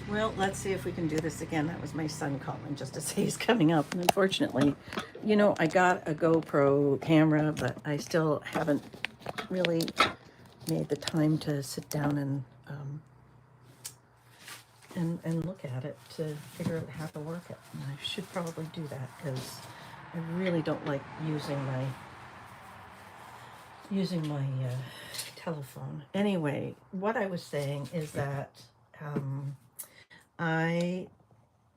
Well, let's see if we can do this again. That was my son calling just to say he's coming up. And unfortunately, I got a GoPro camera, but I still haven't really made the time to sit down and look at it to figure out how to work it. And I should probably do that because I really don't like using my telephone. Anyway, what I was saying is that I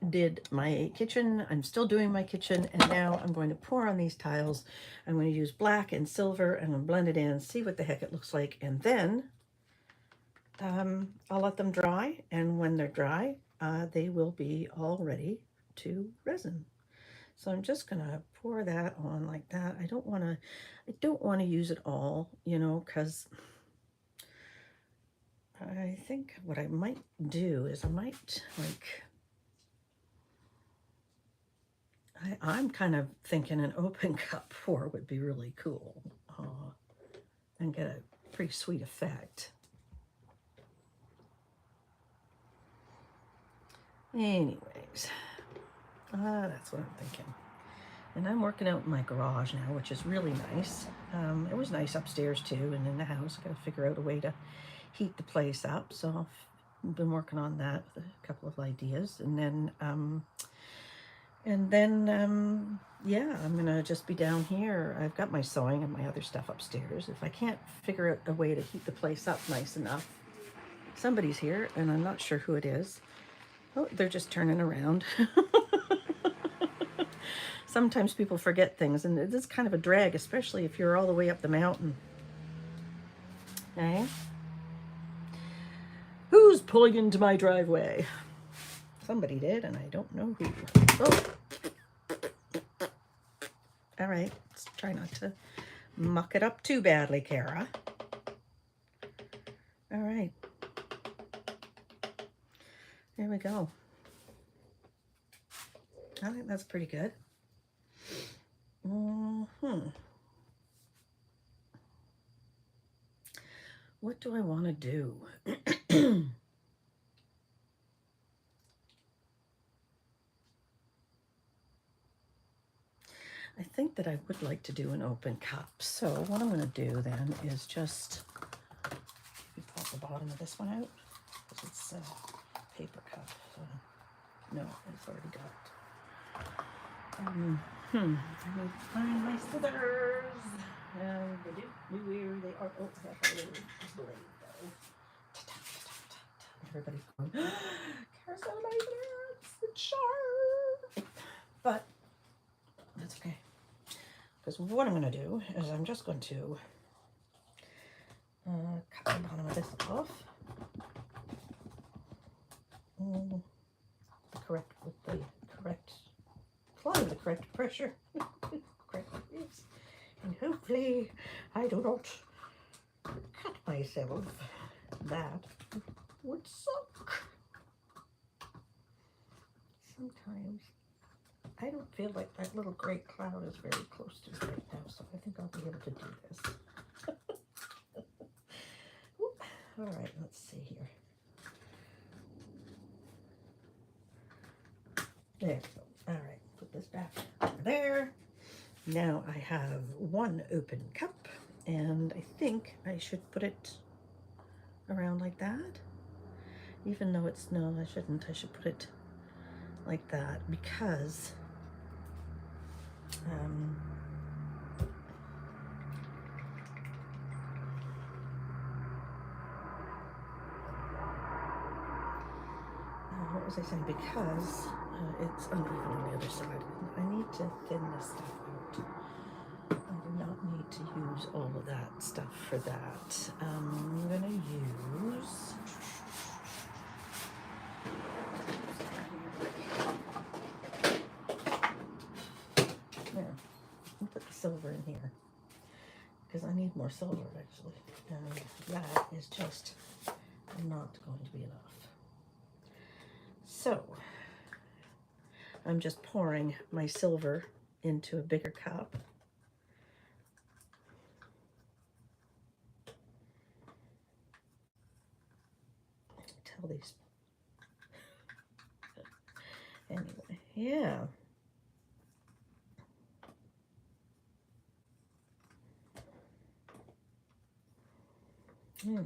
did my kitchen. I'm still doing my kitchen, and now I'm going to pour on these tiles. I'm going to use black and silver and I'm blend it in, see what the heck it looks like, and then I'll let them dry. And when they're dry, they will be all ready to resin. So I'm just gonna pour that on like that. I don't want to use it all, because I think what I might do is I might I'm kind of thinking an open cup pour would be really cool, and get a pretty sweet effect. Anyways, that's what I'm thinking. And I'm working out in my garage now, which is really nice. It was nice upstairs too, and in the house. I got to figure out a way to heat the place up. So I've been working on that with a couple of ideas, yeah, I'm gonna just be down here. I've got my sewing and my other stuff upstairs. If I can't figure out a way to heat the place up nice enough, somebody's here, and I'm not sure who it is. Oh, they're just turning around. Sometimes people forget things, and it is kind of a drag, especially if you're all the way up the mountain. Okay? Who's pulling into my driveway? Somebody did, and I don't know who. Oh. All right, let's try not to muck it up too badly, Kara. All right. There we go. I think that's pretty good. What do I want to do? I think that I would like to do an open cup. So what I'm going to do then is just pop the bottom of this one out, because it's a paper cup. So no, it's already got. I need to find my scissors. And where they are. Oh, I have a little blade though. Everybody's going, Kara's got a knife in her. It's sharp. But that's okay. Because what I'm going to do is I'm just going to cut the bottom of this off. Apply the correct pressure. Correct place. And hopefully I do not cut myself. That would suck. Sometimes I don't feel like that little gray cloud is very close to me right now, so I think I'll be able to do this. All right, let's see here. There we go. All right, put this back over there. Now I have one open cup, and I think I should put it around like that. Even though it's, no, I shouldn't. I should put it like that because what was I saying? Because it's uneven on the other side. I need to thin this stuff out. I do not need to use all of that stuff for that. I'm going to use... There. I'll put the silver in here because I need more silver, actually. And that is just not going to be enough. So I'm just pouring my silver into a bigger cup. Tell these yeah. Anyway.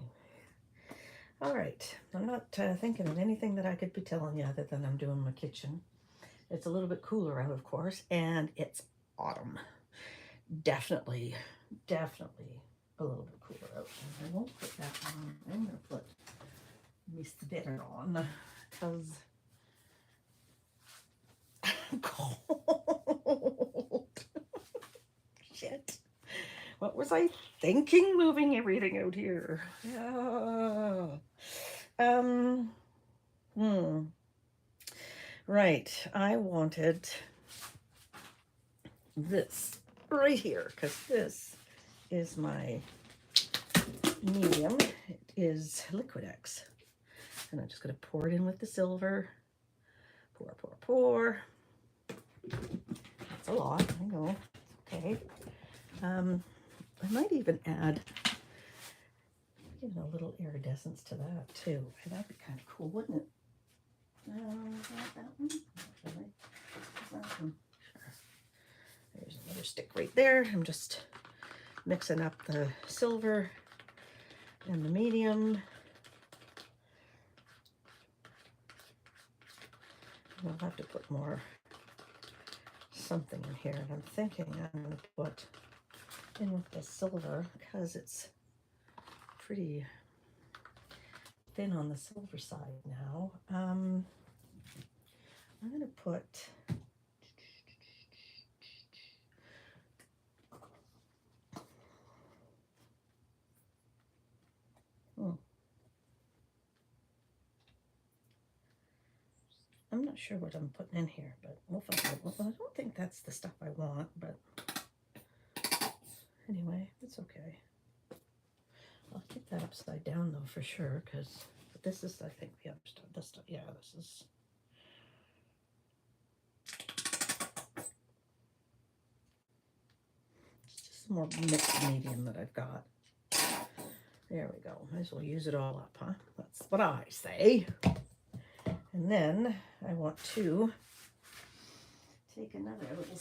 All right. I'm not thinking of anything that I could be telling you other than I'm doing my kitchen. It's a little bit cooler out, of course, and it's autumn. Definitely, definitely a little bit cooler out. And I won't put that on. I'm going to put my sweater on because I'm cold. Shit. What was I thinking moving everything out here? Yeah. Um, Right. I wanted this right here because this is my medium. It is Liquid-X. And I'm just going to pour it in with the silver. Pour, pour, pour. That's a lot. I know. Okay. I might even add a little iridescence to that too. That'd be kind of cool, wouldn't it? That one? Not really. That one? Sure. There's another stick right there. I'm just mixing up the silver and the medium. I'll have to put more something in here. And I'm thinking I'm going to put in with the silver because it's pretty thin on the silver side now. I'm going to put I'm not sure what I'm putting in here, but we'll find out. Well, I don't think that's the stuff I want, but anyway, it's okay. I'll keep that upside down though for sure, because this is, I think, the other stuff. This stuff, yeah, this is. It's just some more mixed medium that I've got. There we go. Might as well use it all up, huh? That's what I say. And then I want to take another little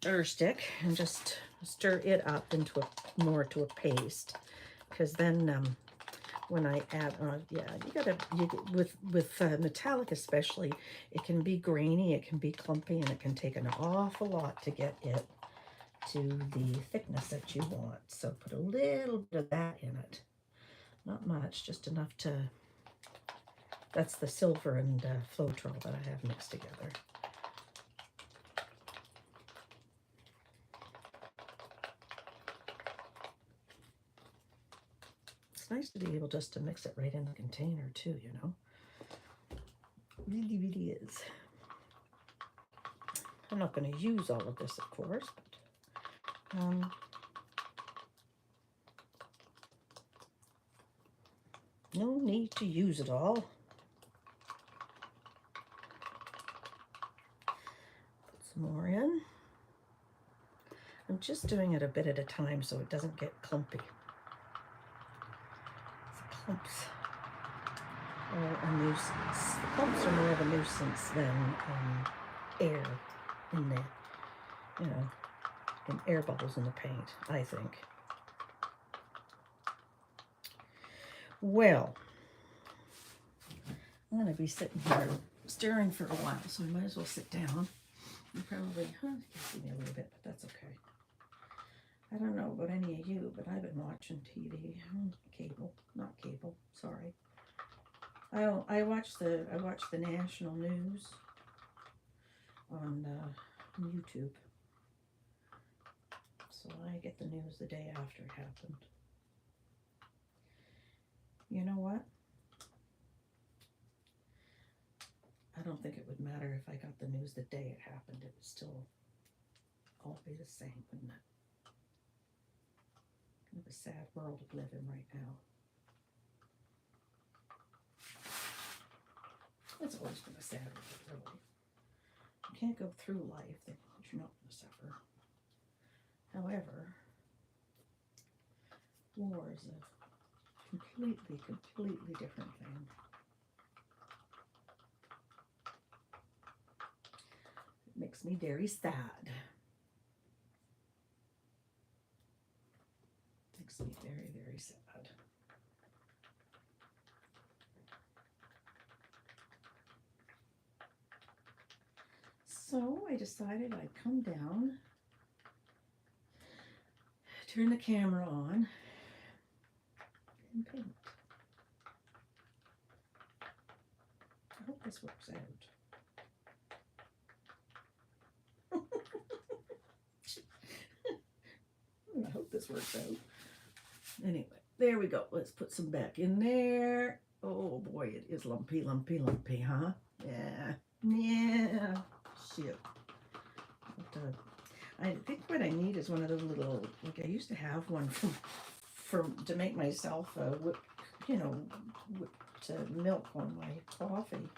stir stick and just stir it up into more to a paste, because then when I add yeah, with metallic especially, it can be grainy, it can be clumpy, and it can take an awful lot to get it to the thickness that you want. So put a little bit of that in it, not much, just enough to. That's the silver and Floetrol that I have mixed together. It's nice to be able just to mix it right in the container too, you know. Really, really is. I'm not going to use all of this, of course, but no need to use it all. Put some more in. I'm just doing it a bit at a time so it doesn't get clumpy. The clumps are a nuisance. The clumps are more of a nuisance than air in the, in air bubbles in the paint, I think. Well, I'm going to be sitting here stirring for a while, so I might as well sit down. You probably, you can see me a little bit, but that's okay. I don't know about any of you, but I've been watching TV, not cable, sorry. I watch the national news on YouTube. So I get the news the day after it happened. You know what? I don't think it would matter if I got the news the day it happened. It would still all be the same, wouldn't it? Kind of a sad world to live in right now. It's always been a sad world, really. You can't go through life thinking that you're not going to suffer. However, war is a completely different thing. Makes me very sad. Makes me very, very sad. So I decided I'd come down, turn the camera on, and paint. I hope this works out. I hope this works out. Anyway, there we go. Let's put some back in there. Oh boy, it is lumpy, lumpy, lumpy, huh? Yeah. Yeah. Shit. But, I think what I need is one of those little, like I used to have one to make myself whipped milk on my coffee.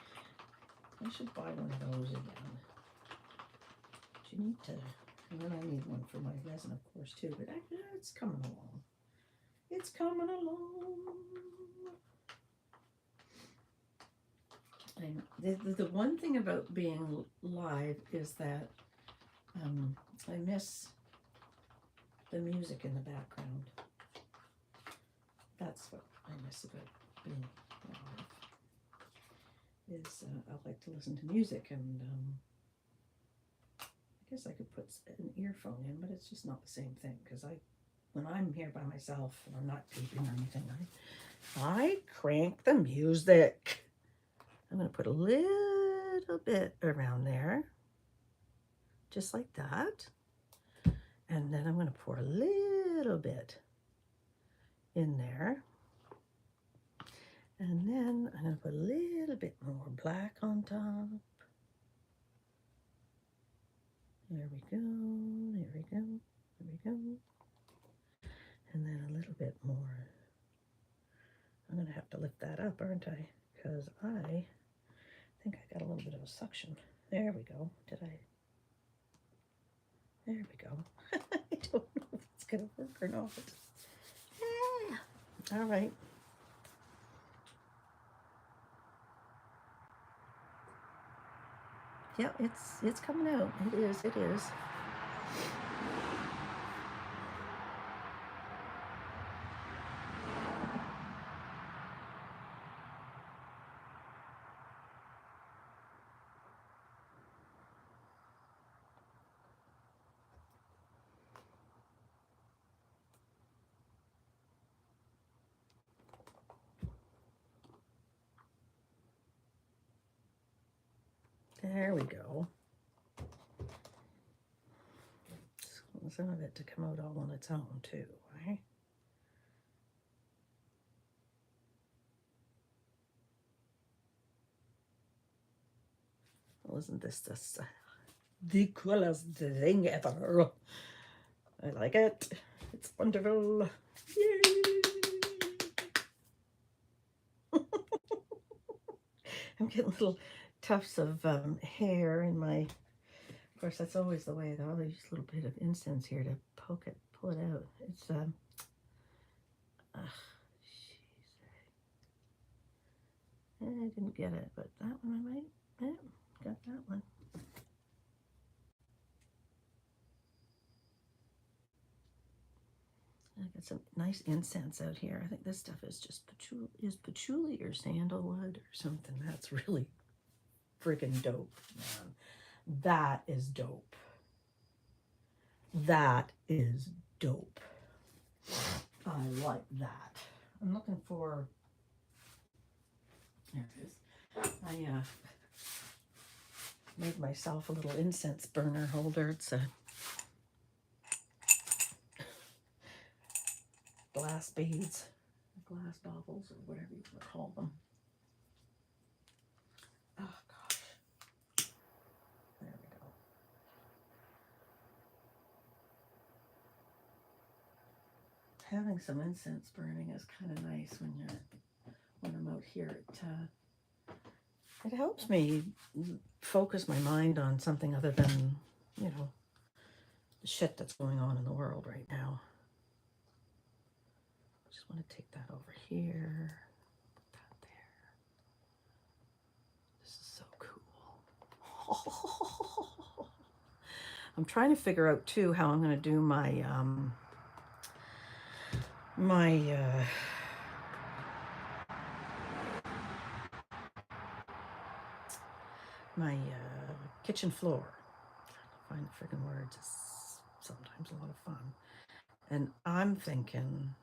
I should buy one of those again. But you need to, and then I need one for my resin, of course, too. But it's coming along. It's coming along. And the one thing about being live is that I miss the music in the background. That's what I miss about being live. Is I like to listen to music, and I guess I could put an earphone in, but it's just not the same thing, because when I'm here by myself and I'm not peeping or anything, I crank the music. I'm going to put a little bit around there, just like that. And then I'm going to pour a little bit in there. And then I'm going to put a little bit more black on top. There we go, there we go, there we go. And then a little bit more. I'm going to have to lift that up, aren't I? Because I think I got a little bit of a suction. There we go. There we go. I don't know if it's going to work or not. Yeah. All right. Yeah, it's coming out. It is. There we go. Some of it to come out all on its own too, right? Well, isn't this just the coolest thing ever? I like it. It's wonderful. Yay! I'm getting little tufts of hair in my. Of course, that's always the way, though. I'll use a little bit of incense here to pull it out. It's I didn't get it, but that one I might. Yeah, got that one. I got some nice incense out here. I think this stuff is just patchouli or sandalwood or something. That's really freaking dope, man. That is dope. That is dope. I like that. I'm looking for. There it is. I made myself a little incense burner holder. It's a glass beads, glass baubles, or whatever you want to call them. Oh gosh. There we go. Having some incense burning is kind of nice when I'm out here. It helps me focus my mind on something other than, the shit that's going on in the world right now. I just want to take that over here, put that there. This is so cool. I'm trying to figure out too how I'm going to do my my kitchen floor. Find the friggin' words is sometimes a lot of fun. And I'm thinking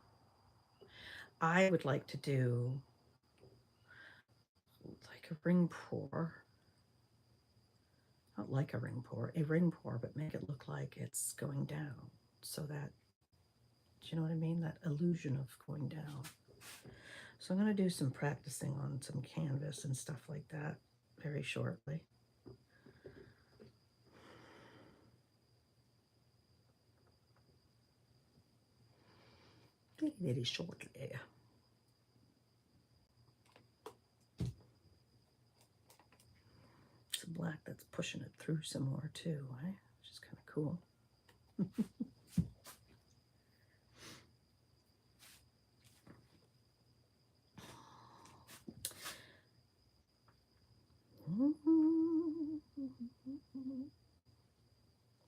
I would like to do like a ring pour. Not like a ring pour, but make it look like it's going down. So that, do you know what I mean? That illusion of going down. So I'm going to do some practicing on some canvas and stuff like that very shortly. Very shortly. It's a black that's pushing it through some more too, right? Which is kind of cool.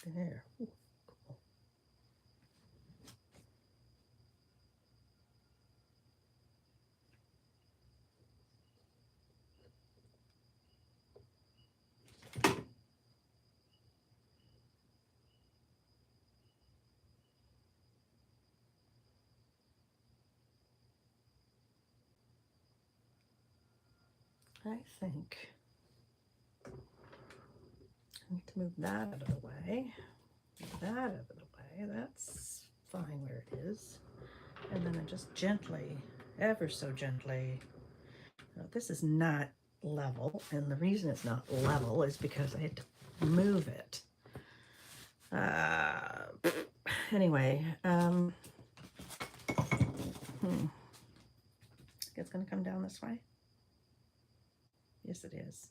There. Ooh, cool. I think I need to move that out of the way. Move that out of the way. That's fine where it is. And then I just gently, ever so gently, this is not level, and the reason it's not level is because I had to move it. Anyway, it's going to come down this way. Yes, it is.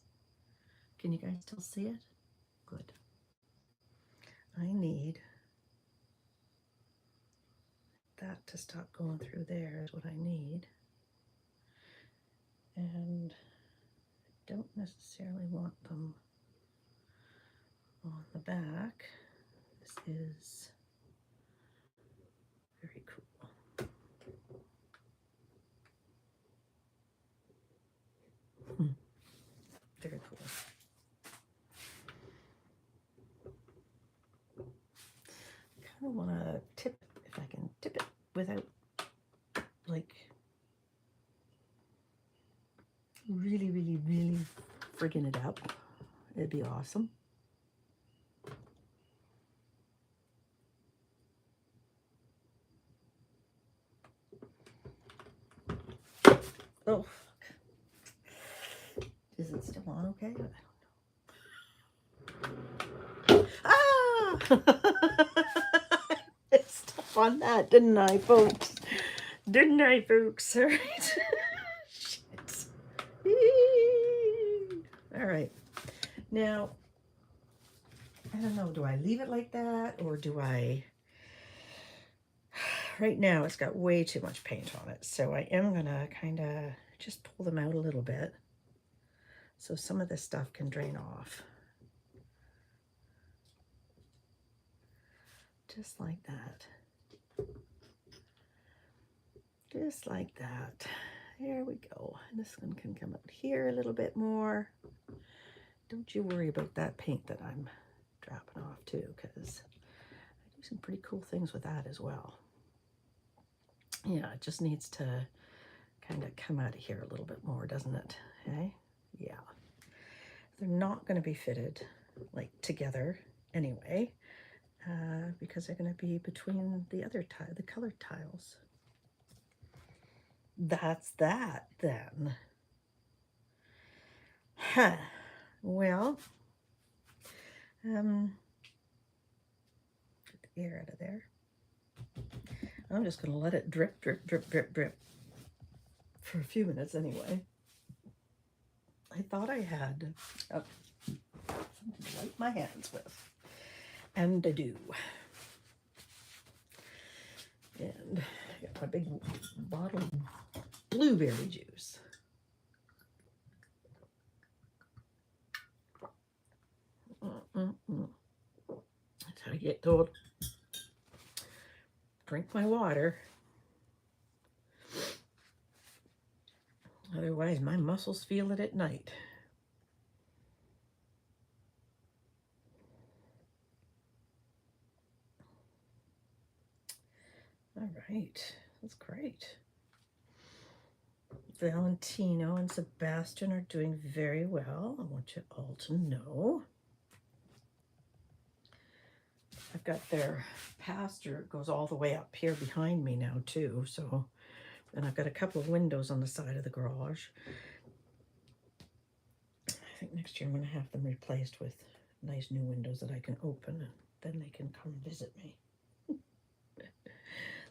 Can you guys still see it? Good. I need that to stop going through there is what I need. And I don't necessarily want them on the back. This is very cool. Very cool. I kind of want to tip, if I can tip it without like really, really, really frigging it up. It'd be awesome. Oh, is it still on okay? I don't know. Ah! It's still on that, didn't I, folks? Didn't I, folks? All right. Shit. All right. Now, I don't know, do I leave it like that or do I... Right now it's got way too much paint on it, so I am gonna kind of just pull them out a little bit so some of this stuff can drain off. Just like that. Just like that. There we go. And this one can come up here a little bit more. Don't you worry about that paint that I'm dropping off too, because I do some pretty cool things with that as well. Yeah, it just needs to kind of come out of here a little bit more, doesn't it? Okay? Yeah. They're not going to be fitted like together anyway, because they're going to be between the other tile, the colored tiles. That's that then. Huh. Well, get the air out of there. I'm just going to let it drip, drip, drip, drip, drip for a few minutes anyway. I thought I had something to wipe my hands with. And I do. And I got my big bottle of blueberry juice. I I get told, drink my water. Otherwise, my muscles feel it at night. All right, that's great. Valentino and Sebastian are doing very well. I want you all to know. I've got their pasture goes all the way up here behind me now too. So, and I've got a couple of windows on the side of the garage. I think next year I'm going to have them replaced with nice new windows that I can open, and then they can come visit me.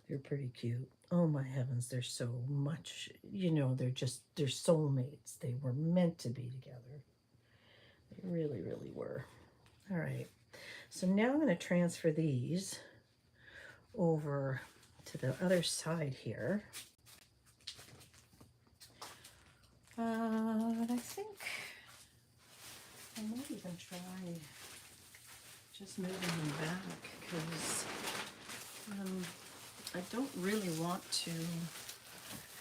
They're pretty cute. Oh my heavens, they're so much, you know, they're soulmates. They were meant to be together. They really, really were. All right. So now I'm going to transfer these over to the other side here. I think I might even try just moving them back, because I don't really want to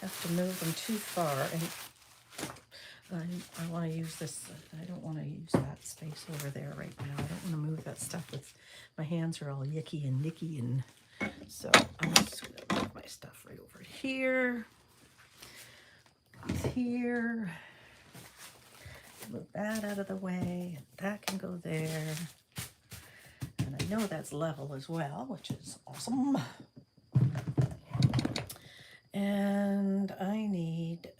have to move them too far, and I want to use this. I don't want to use that space over there right now. I don't want to move that stuff with my hands are all yicky and nicky, and so I'm just going to move my stuff right over here. Here. Move that out of the way, and that can go there. And I know that's level as well, which is awesome. And I need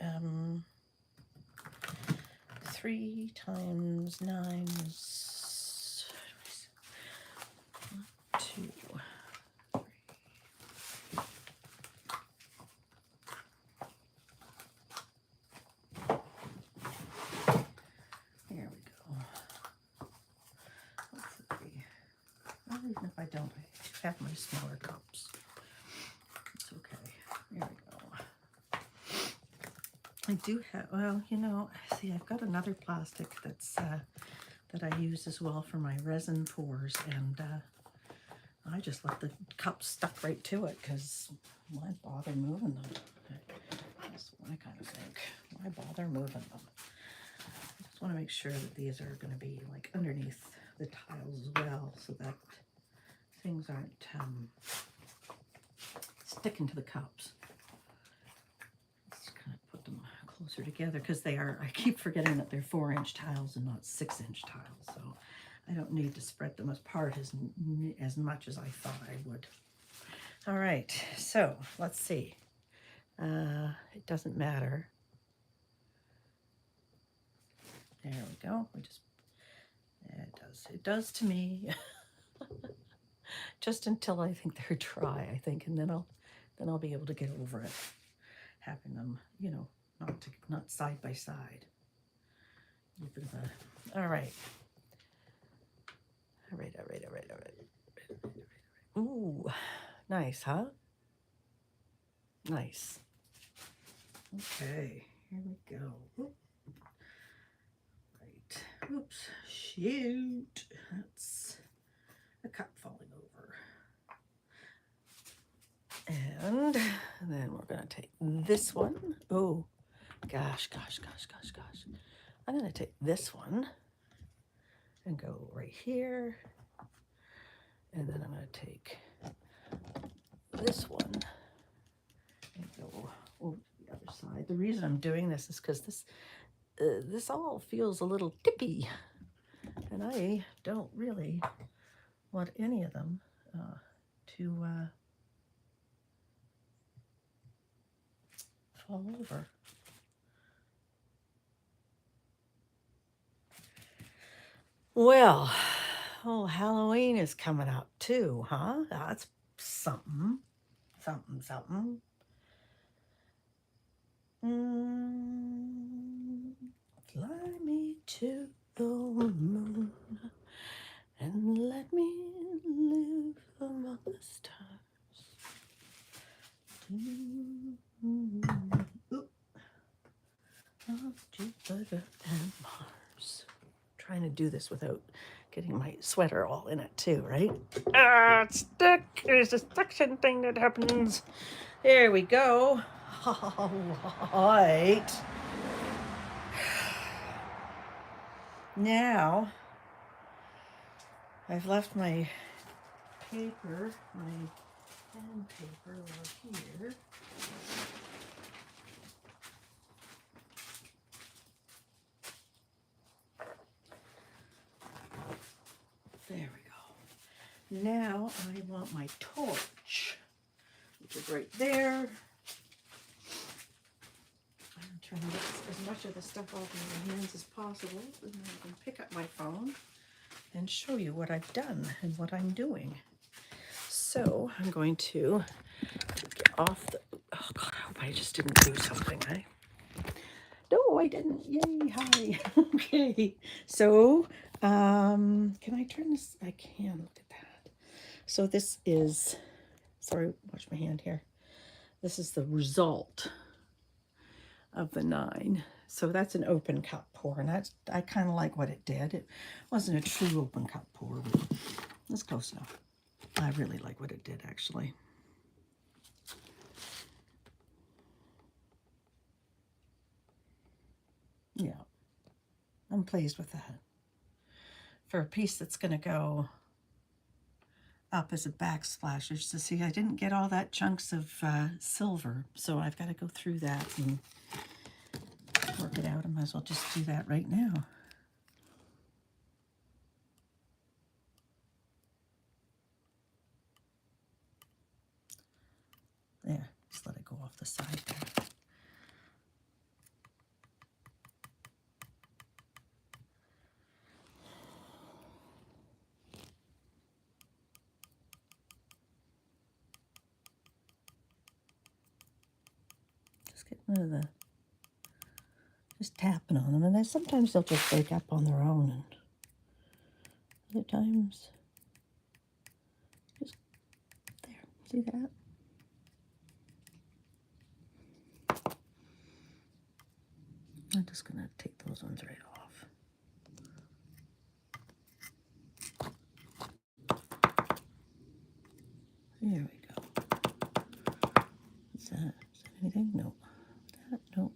3 times 9 is 1, 2, 3. There we go. Hopefully, well, even if I don't, I have my smaller cups. It's okay. There we go. I do have, well, you know, see, I've got another plastic that's that I use as well for my resin pours, and I just let the cups stuck right to it, because why bother moving them? That's what I kind of think. Why bother moving them? I just want to make sure that these are going to be like underneath the tiles as well, so that things aren't sticking to the cups. Let's kind of put them closer together, because they are, I keep forgetting that they're 4-inch tiles and not 6-inch tiles, so I don't need to spread them apart as much as I thought I would. All right, so let's see. It doesn't matter. There we go. It does to me. Just until I think they're dry, I think, and then I'll be able to get over it, having them, you know, not side by side. All right. All right. Ooh, nice, huh? Nice. Okay, here we go. Oop. Right. Oops. Shoot. That's a cup falling over. And then we're going to take this one. Oh, gosh. I'm going to take this one and go right here. And then I'm going to take this one and go over to the other side. The reason I'm doing this is because this all feels a little tippy, and I don't really want any of them to fall over. Well, oh, Halloween is coming up too, huh? That's something. Fly me to the moon and let me live among the stars. Of Jupiter and Mars. trying to do this without getting my sweater all in it too, right? Ah, it's stuck. There's a suction thing that happens. There we go. All right. Now, I've left my paper, my pen paper over here. There we go. Now I want my torch, which is right there. I'm trying to get as much of the stuff off of my hands as possible, so then I can pick up my phone and show you what I've done and what I'm doing. So I'm going to get off the, oh God, I hope I just didn't do something, eh? No, I didn't. Yay, hi. Okay. So, can I turn this? I can. Look at that. So this is, sorry, watch my hand here. This is the result of the 9. So that's an open cup pour, and that's, I kind of like what it did. It wasn't a true open cup pour, but it's close enough. I really like what it did, actually. Yeah, I'm pleased with that. For a piece that's going to go up as a backsplash, to see, I didn't get all that chunks of silver, so I've got to go through that and work it out. I might as well just do that right now. There, just let it go off the side there. Just getting rid of the, just tapping on them, and then sometimes they'll just break up on their own, and other times, just there, see that? I'm just gonna take those ones right off. There we go. Is that anything? No. That, no.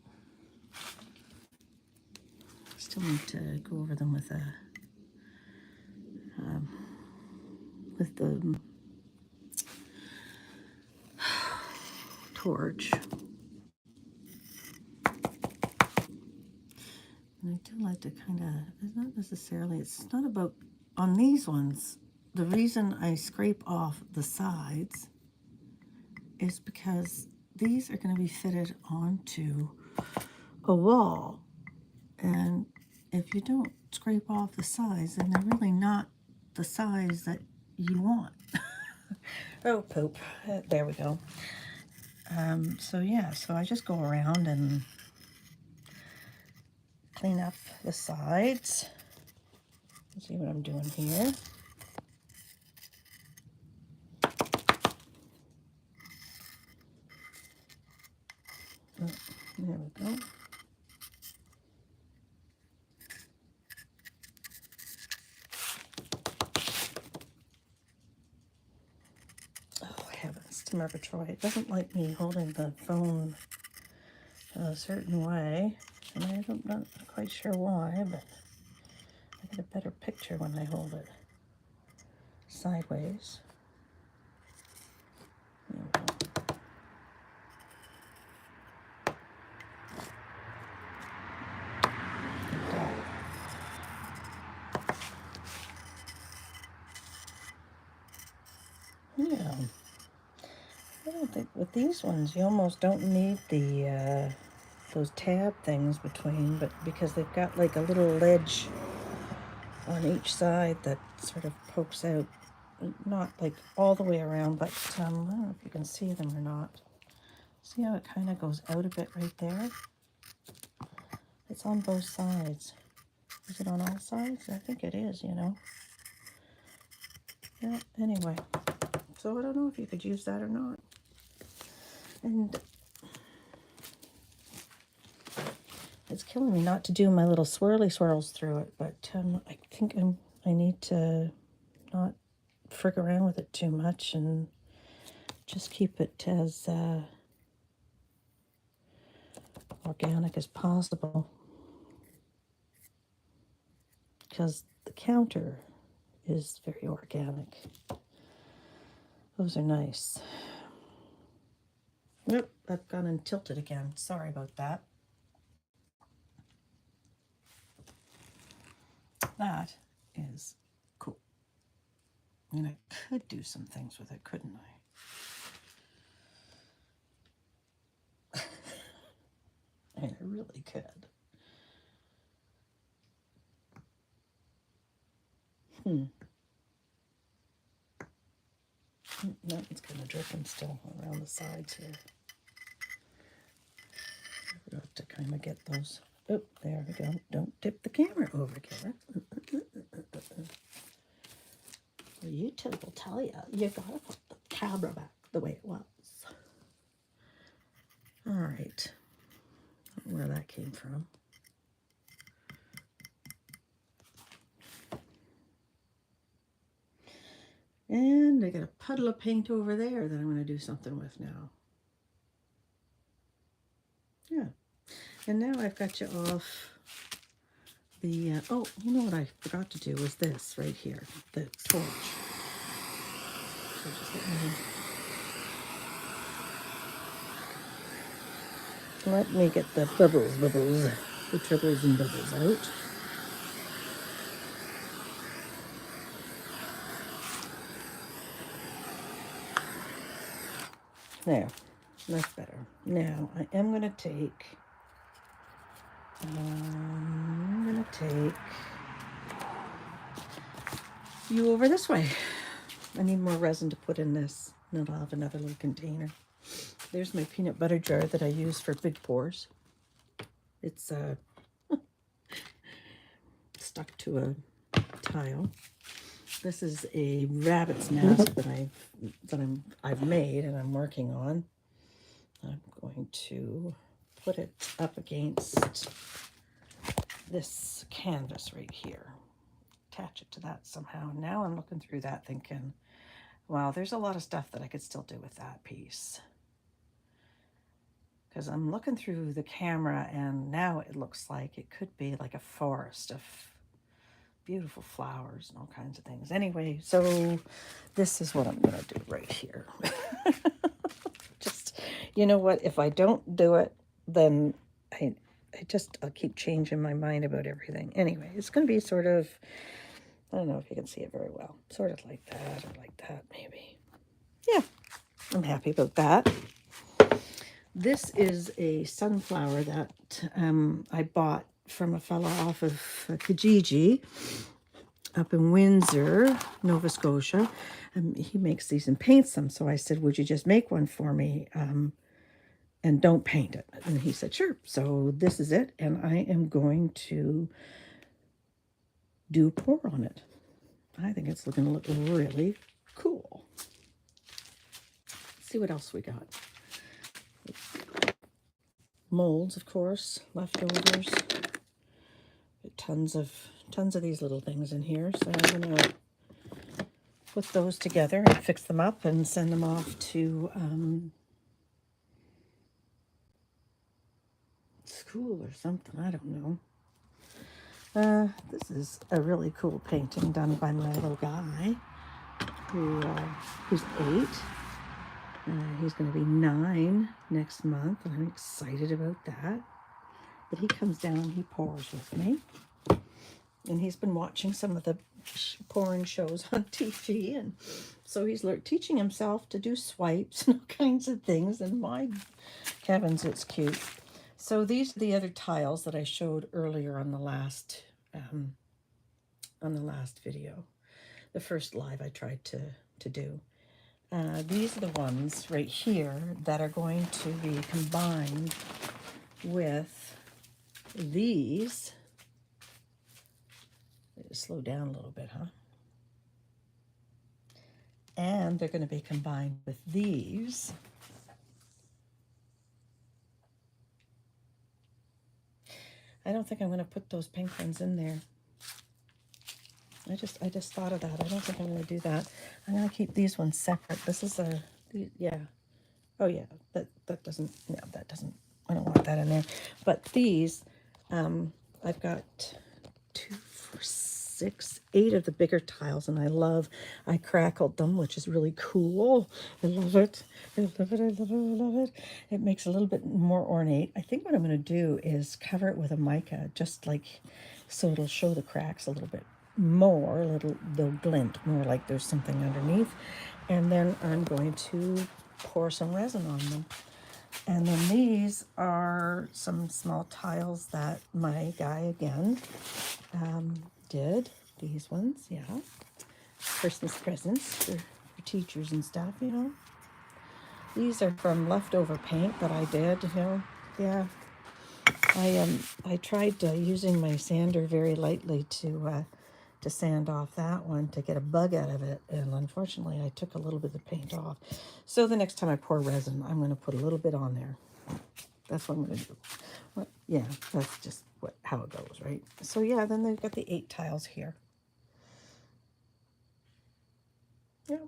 Still need to go over them with a with the torch. And I do like to kind of, it's not necessarily, it's not about, on these ones, the reason I scrape off the sides is because these are going to be fitted onto a wall. And if you don't scrape off the sides, then they're really not the size that you want. Oh, poop. There we go. So yeah, so I just go around and clean up the sides. Let's see what I'm doing here. Oh, there we go. Oh, heavens, to Murgatroyd. It doesn't like me holding the phone a certain way, and I'm not quite sure why, but I get a better picture when I hold it sideways. There we go. Yeah, I don't think with these ones you almost don't need the those tab things between, but because they've got like a little ledge on each side that sort of pokes out, not like all the way around, but I don't know if you can see them or not. See how it kind of goes out a bit right there? It's on both sides. Is it on all sides? I think it is, you know. Yeah, anyway. So I don't know if you could use that or not. And It's killing me not to do my little swirly swirls through it, but I think I need to not frick around with it too much and just keep it as organic as possible, because the counter is very organic. Those are nice. Yep, I've gone and tilted again. Sorry about that. That is cool. And I could do some things with it, couldn't I? I really could. No, it's kind of dripping still around the sides here. I have to kind of get those. Oh, there we go. Don't tip the camera over, Kara. YouTube will tell you, you gotta put the camera back the way it was. All right. I don't know where that came from. And I got a puddle of paint over there that I'm going to do something with now. Yeah. And now I've got you off the, oh, you know what I forgot to do was this right here, the torch. So just let me get the bubbles, the tribbles and bubbles out. There, that's better. Now I am going to take, you over this way. I need more resin to put in this, and then I'll have another little container. There's my peanut butter jar that I use for big pours. It's stuck to a tile. This is a rabbit's mask that I've made and I'm working on. I'm going to put it up against this canvas right here. Attach it to that somehow. Now I'm looking through that thinking, wow, there's a lot of stuff that I could still do with that piece. Because I'm looking through the camera and now it looks like it could be like a forest of beautiful flowers and all kinds of things. Anyway, so this is what I'm going to do right here. Just, you know what, if I don't do it, then I'll keep changing my mind about everything. Anyway, it's going to be sort of, I don't know if you can see it very well, sort of like that or like that maybe. Yeah, I'm happy about that. This is a sunflower that I bought from a fellow off of Kijiji up in Windsor, Nova Scotia. He makes these and paints them. So I said, would you just make one for me and don't paint it? And he said, sure. So this is it. And I am going to do a pour on it. I think it's going to look really cool. Let's see what else we got. Molds, of course, leftovers. Tons of these little things in here. So I'm going to put those together and fix them up and send them off to school or something. I don't know. This is a really cool painting done by my little guy who's 8. He's going to be 9 next month, and I'm excited about that. But he comes down, he pours with me. And he's been watching some of the pouring shows on TV, and so he's teaching himself to do swipes and all kinds of things, and my heavens, it's cute. So these are the other tiles that I showed earlier on the last video, the first live I tried to do. These are the ones right here that are going to be combined with these. Slow down a little bit, huh? And they're going to be combined with these. I don't think I'm going to put those pink ones in there. I just thought of that. I don't think I'm going to do that. I'm going to keep these ones separate. This is a, yeah. Oh yeah, that doesn't, no, that doesn't, I don't want that in there. But these, I've got 2, 4, 6, 8 of the bigger tiles, and I crackled them, which is really cool. I love it. I love it. I love it. I love it. It makes it a little bit more ornate. I think what I'm going to do is cover it with a mica, just like so it'll show the cracks a little bit more. They'll glint more like there's something underneath. And then I'm going to pour some resin on them. And then these are some small tiles that my guy again did. These ones, yeah. Christmas presents for teachers and stuff, you know. These are from leftover paint that I did, you know. Yeah. I tried using my sander very lightly to sand off that one to get a bug out of it, and unfortunately I took a little bit of paint off. So the next time I pour resin, I'm going to put a little bit on there. That's what I'm going to do. Well, yeah, that's just how it goes, right? So yeah, then they've got the 8 tiles here. Yeah.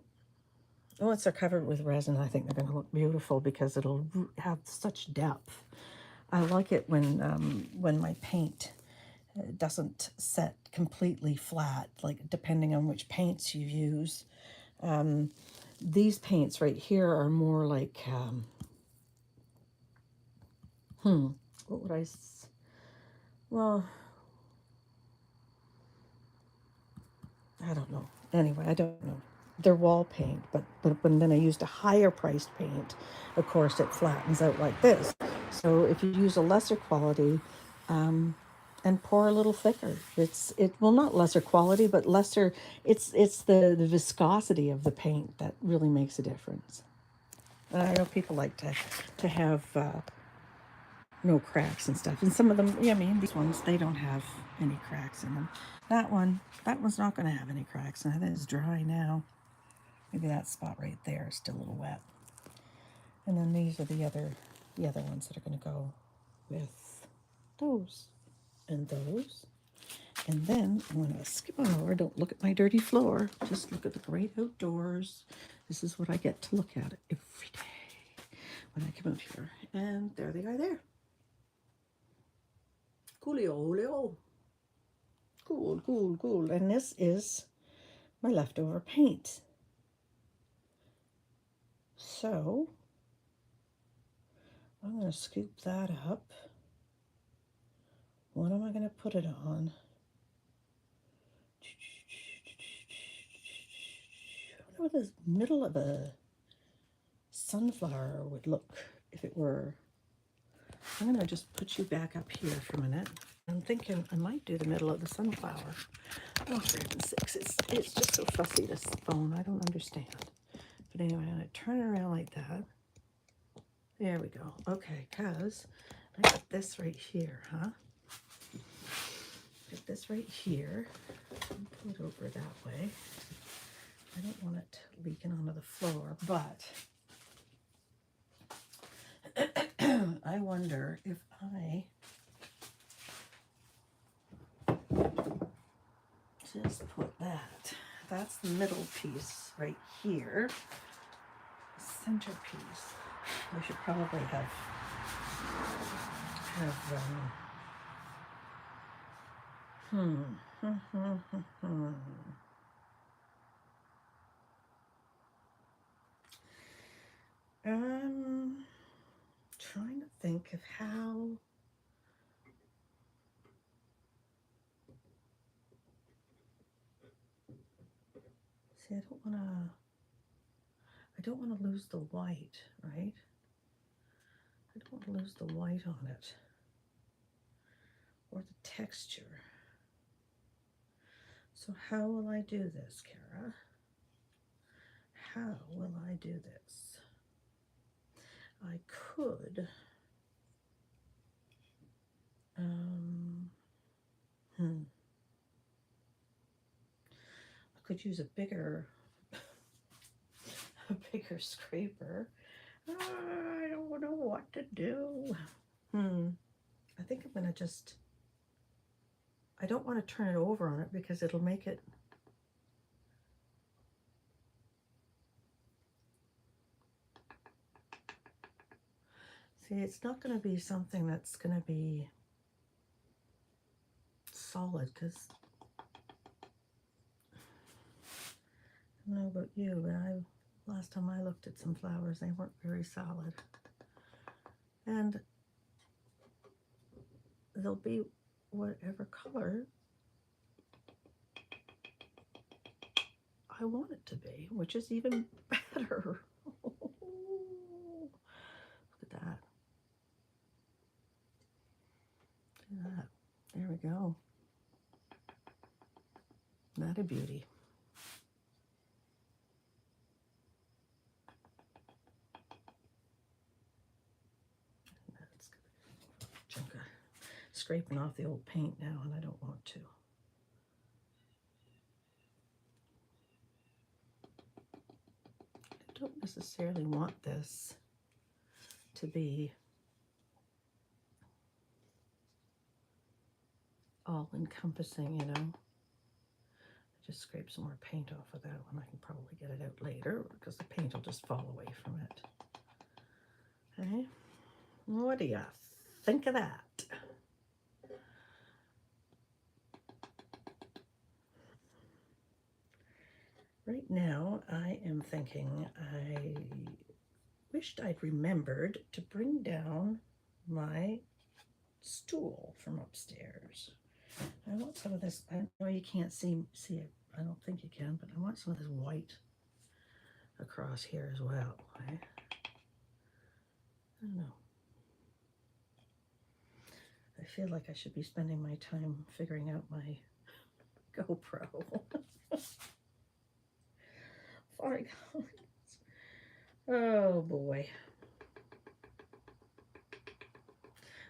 Once they're covered with resin, I think they're going to look beautiful because it'll have such depth. I like it when my paint doesn't set completely flat, like depending on which paints you use. These paints right here are more like, what would well, I don't know. Anyway, I don't know. They're wall paint, but when then I used a higher priced paint, of course it flattens out like this. So if you use a lesser quality, and pour a little thicker, it well, not lesser quality, but lesser. It's the viscosity of the paint that really makes a difference. And I know people like to have no cracks and stuff, and some of them, yeah, I mean these ones they don't have any cracks in them. That one's not going to have any cracks, and it's dry now. Maybe that spot right there is still a little wet. And then these are the other ones that are going to go with those and those. And then I'm going to skip on over. Don't look at my dirty floor. Just look at the great outdoors. This is what I get to look at every day when I come out here. And there they are there. Coolio. Cool, cool, cool. And this is my leftover paint. So I'm going to scoop that up. What am I going to put it on? I wonder what the middle of a sunflower would look if it were. I'm going to just put you back up here for a minute. I'm thinking I might do the middle of the sunflower. Oh, for heaven's sakes, it's just so fussy, this phone. I don't understand. But anyway, I'm going to turn it around like that. There we go. Okay, because I got this right here, huh? Get this right here. Pull it over that way. I don't want it leaking onto the floor, but I wonder if I just put that. That's the middle piece right here. Centerpiece. We should probably have trying to think of how. See, I don't want to lose the white, right? I don't want to lose the white on it or the texture. So how will I do this, Kara? How will I do this? I could, I could use a bigger scraper. I don't know what to do. I think I'm gonna just I don't want to turn it over on it because it'll make it. See, it's not going to be something that's going to be solid because I don't know about you, but last time I looked at some flowers, they weren't very solid. And they'll be whatever color I want it to be, which is even better. Look at that. Look at that. There we go. That a beauty. That's chunk of scraping off the old paint now, and I don't want to. I don't necessarily want this to be all encompassing, you know. Just scrape some more paint off of that one. I can probably get it out later because the paint will just fall away from it. Okay, what do you think of that? Right now, I am thinking I wished I'd remembered to bring down my stool from upstairs. I want some of this. I know you can't see it. I don't think you can, but I want some of this white across here as well. Okay? I don't know. I feel like I should be spending my time figuring out my GoPro. Sorry, guys. Oh boy.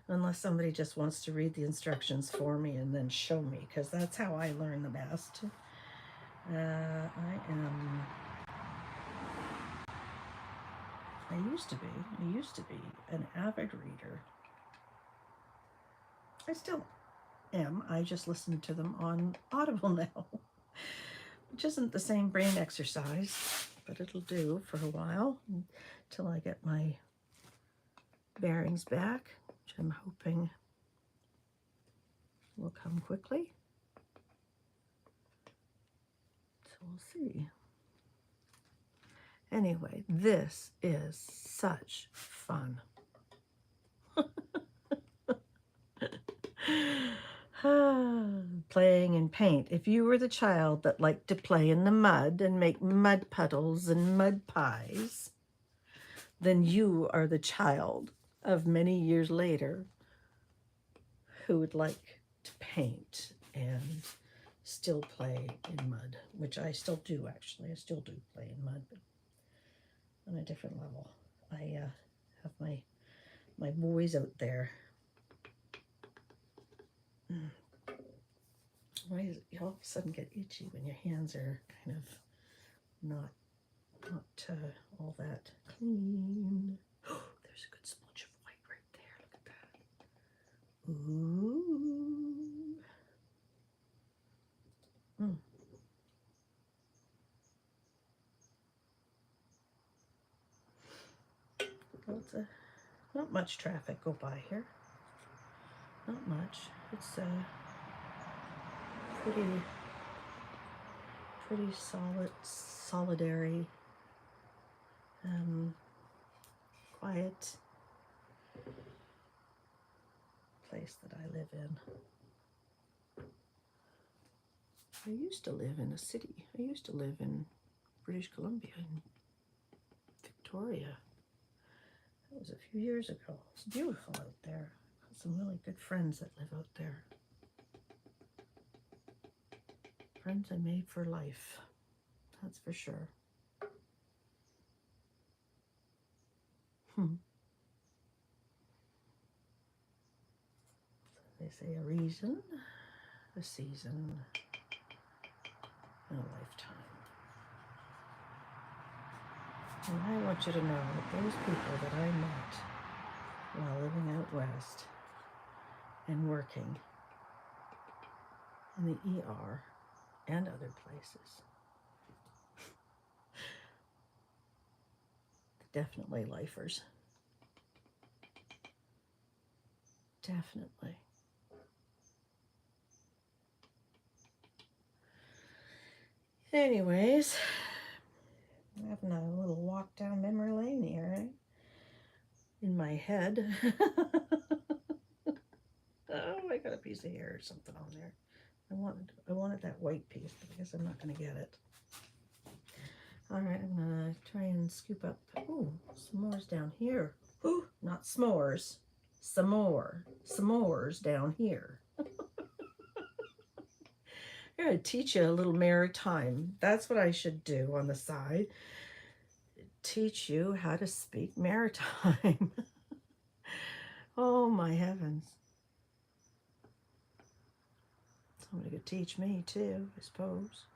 Unless somebody just wants to read the instructions for me and then show me, because that's how I learn the best. I used to be an avid reader. I still am. I just listen to them on Audible now, which isn't the same brain exercise, but it'll do for a while until I get my bearings back, which I'm hoping will come quickly. So we'll see. Anyway, this is such fun. Playing in paint. If you were the child that liked to play in the mud and make mud puddles and mud pies, then you are the child of many years later who would like to paint and still play in mud, which I still do, actually. I still do play in mud, but on a different level. I have my boys out there. Why does it all of a sudden get itchy when your hands are kind of not all that clean? Oh, there's a good splotch of white right there. Look at that. Ooh. Lots of, not much traffic go by here. Not much. It's pretty solitary, quiet place that I live in. I used to live in a city. I used to live in British Columbia, in Victoria. That was a few years ago. It's beautiful out there. I've got some really good friends that live out there. Friends I made for life, that's for sure. They say a reason, a season, and a lifetime. And I want you to know that those people that I met while living out west and working in the ER and other places. Definitely lifers. Definitely. Anyways, I'm having a little walk down memory lane here, eh? In my head. Oh, I got a piece of hair or something on there. I wanted that white piece, but I guess I'm not gonna get it. All right, I'm gonna try and scoop up. Ooh, s'mores down here. Ooh, not s'mores. Some more. S'mores down here. I'm gonna teach you a little maritime. That's what I should do on the side. Teach you how to speak maritime. Oh my heavens. Somebody could teach me too, I suppose.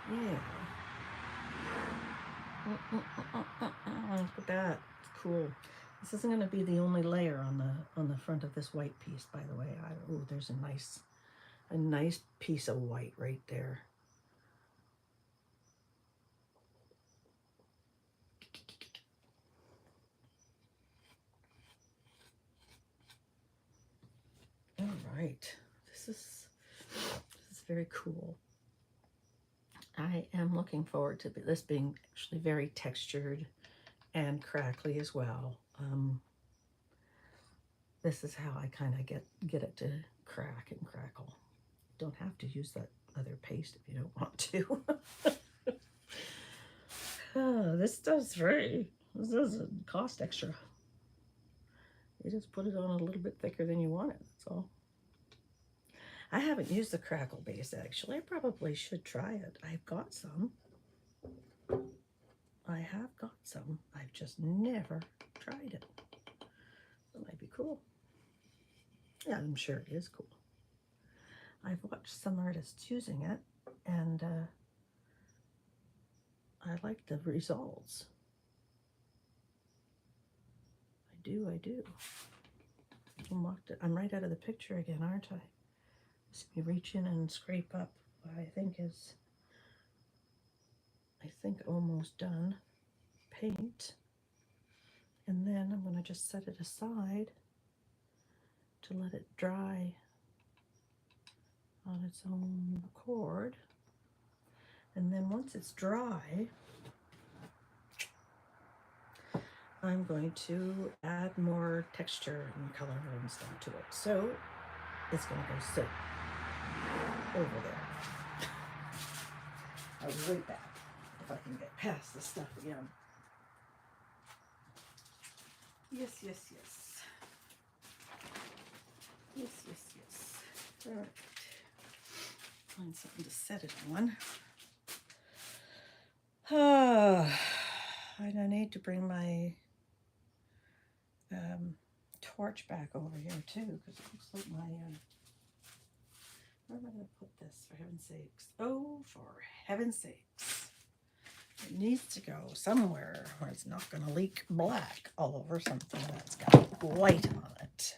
Yeah. Look at that. It's cool. This isn't going to be the only layer on the front of this white piece, by the way. Oh, there's a nice piece of white right there. All right. This is very cool. I am looking forward to this being actually very textured and crackly as well. This is how I kind of get it to crack and crackle. Don't have to use that leather paste if you don't want to. Oh, this does free. This doesn't cost extra. You just put it on a little bit thicker than you want it, that's all. I haven't used the crackle base actually. I probably should try it. I've got some. I have got some. I've just never tried it. That might be cool. Yeah, I'm sure it is cool. I've watched some artists using it, and I like the results. I do. I'm right out of the picture again, aren't I? See me reach in and scrape up what I think almost done paint. And then I'm going to just set it aside to let it dry on its own accord. And then once it's dry, I'm going to add more texture and color and stuff to it. So it's going to go sit over there. I'll be right back if I can get past this stuff again. Yes. All right. Find something to set it on. And I need to bring my torch back over here too, because it looks like my where am I going to put this, for heaven's sakes? Oh, for heaven's sakes. It needs to go somewhere where it's not going to leak black all over something that's got white on it.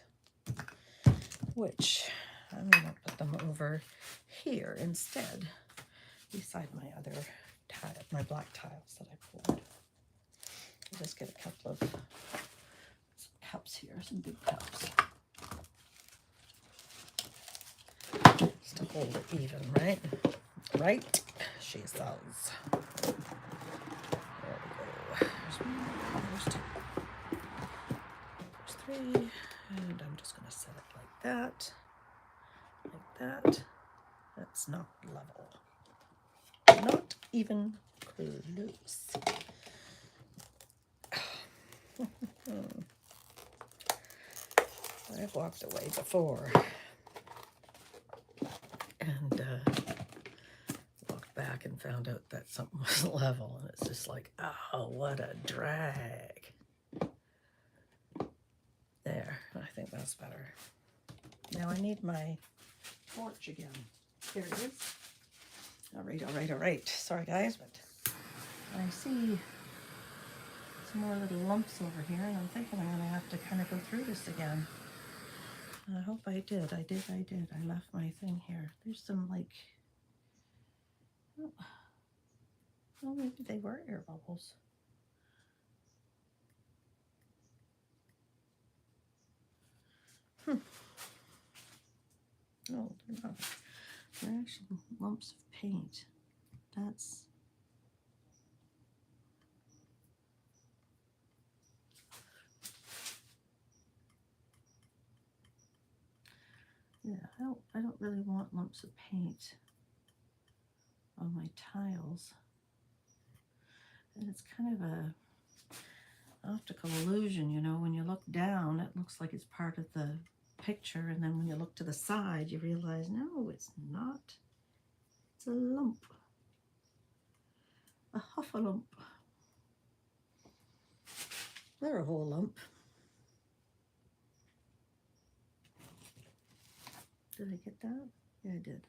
Which I'm going to put them over here instead, beside my other tile, my black tiles that I poured. I'll just get a couple of some cups here, some big cups. Just to hold it even, right? Right, she says. There we go. There's one, there's two. There's three. And I'm just going to set it like that. Like that. That's not level. Not even close. I've walked away before and walked back and found out that something wasn't level, and it's just like, oh, what a drag. There, I think that's better. Now I need my torch again. Here it is. All right. Sorry guys, but I see some more little lumps over here, and I'm thinking I'm going to have to kind of go through this again. I hope I did. I left my thing here. There's some like, oh, maybe they were air bubbles. No, they're not. They're actually lumps of paint. That's... yeah, I don't really want lumps of paint on my tiles. And it's kind of a optical illusion, you know, when you look down, it looks like it's part of the picture, and then when you look to the side, you realize, no, it's not. It's a lump. A huffalump. They're a whole lump. Did I get that? Yeah, I did.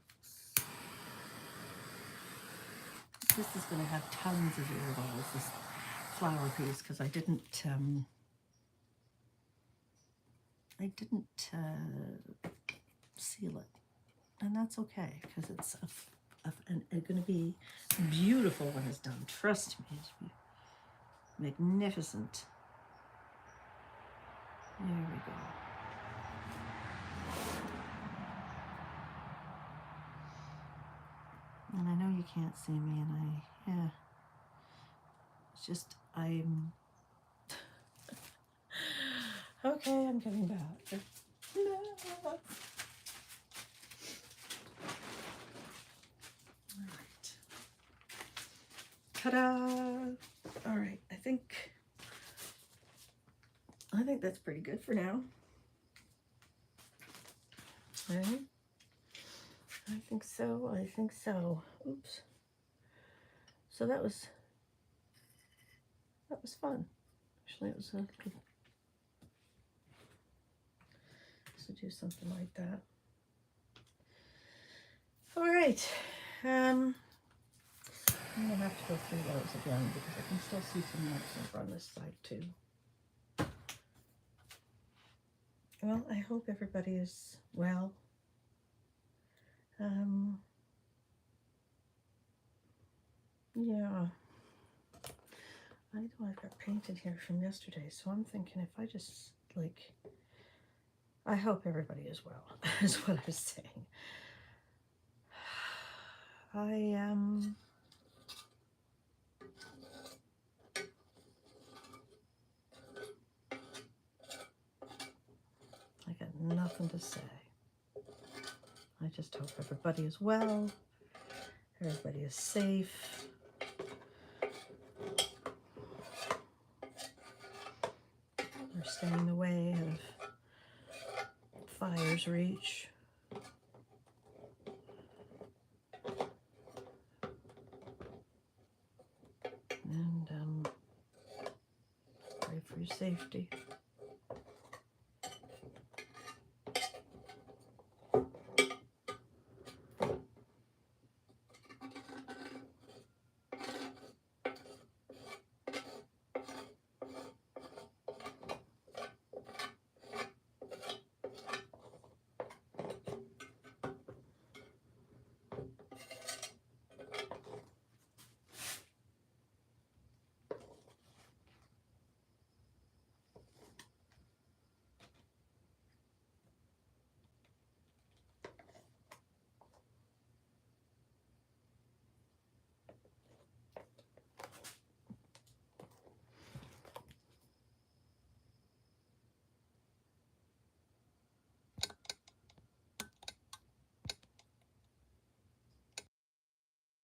This is going to have tons of air bubbles, this flower piece, because I didn't seal it. And that's okay, because it's going to be beautiful when it's done. Trust me, it's magnificent. There we go. And I know you can't see me, and yeah, it's just, I'm, okay, I'm coming back. No. All right. Ta-da! All right, I think that's pretty good for now. All right. I think so. Oops. So that was fun. Actually, it was a good to do something like that. All right. I'm gonna have to go through those again because I can still see some lumps over on this side too. Well, I hope everybody is well. Yeah. I know I've got paint in here from yesterday, so I'm thinking if I just, like, I hope everybody is well, is what I was saying. I got nothing to say. I just hope everybody is well, everybody is safe. We're staying away of fire's reach. And pray for your safety.